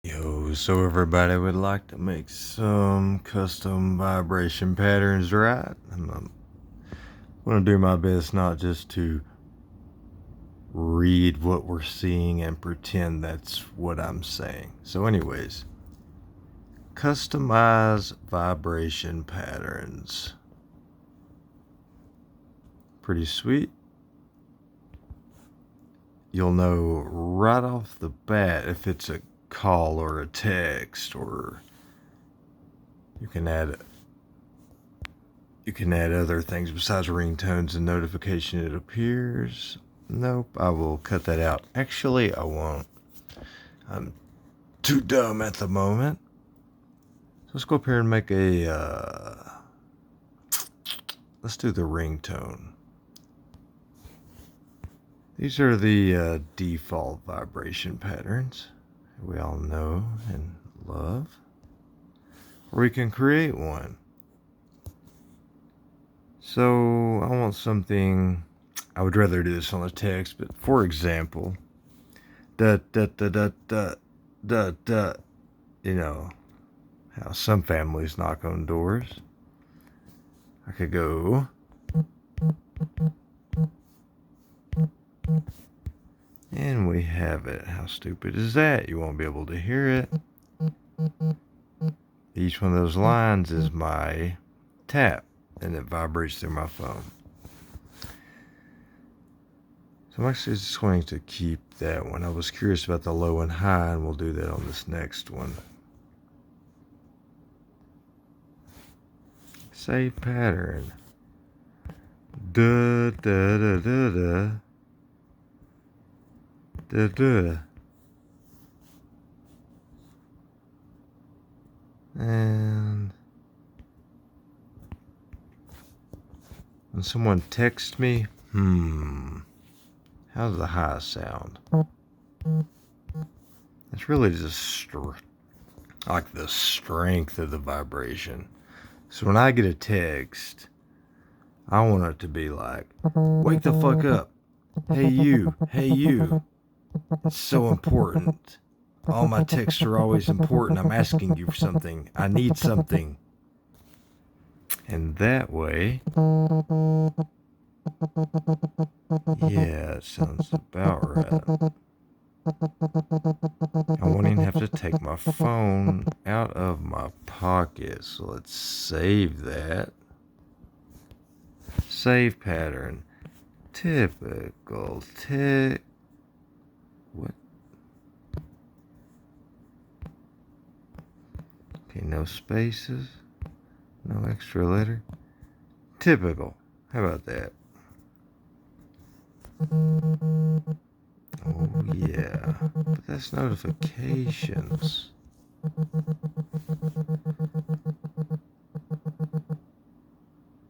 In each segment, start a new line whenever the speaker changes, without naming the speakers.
Yo, so everybody would like to make some custom vibration patterns, right? I'm going to do my best not just to read what we're seeing and pretend that's what I'm saying. So anyways, customize vibration patterns. Pretty sweet. You'll know right off the bat if it's a call or a text, or you can add other things besides ringtones and notification it appears. Nope, I will cut that out. Actually, I won't. I'm too dumb at the moment. So let's go up here and make let's do the ringtone. These are the default vibration patterns we all know and love. Or we can create one. So I want something. I would rather do this on the text, but for example, da da da da da da da. You know how some families knock on doors. I could go. And we have it. How stupid is that? You won't be able to hear it. Each one of those lines is my tap, and it vibrates through my phone. So I'm actually just going to keep that one. I was curious about the low and high, and we'll do that on this next one. Save pattern. Da da da da da. Da da. And when someone texts me, how does the high sound? It's really just like the strength of the vibration. So when I get a text, I want it to be like, wake the fuck up. Hey you, hey you. It's so important. All my texts are always important. I'm asking you for something. I need something. And that way, yeah, it sounds about right. I won't even have to take my phone out of my pocket. So let's save that. Save pattern. Typical tick. What? Okay, no spaces. No extra letter. Typical. How about that? Oh, yeah. But that's notifications.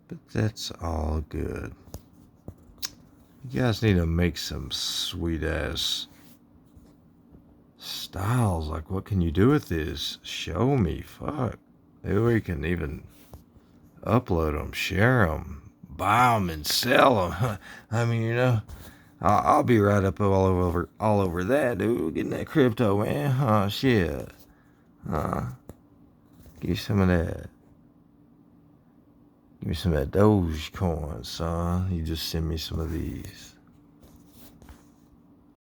But that's all good. You guys need to make some sweet ass styles. Like, what can you do with this? Show me. Fuck. Maybe we can even upload them, share them, buy them, and sell them. I mean, I'll be right up all over that, dude. Getting that crypto, man. Oh shit. Give me some of that. Give me some of that Dogecoin, son. You just send me some of these.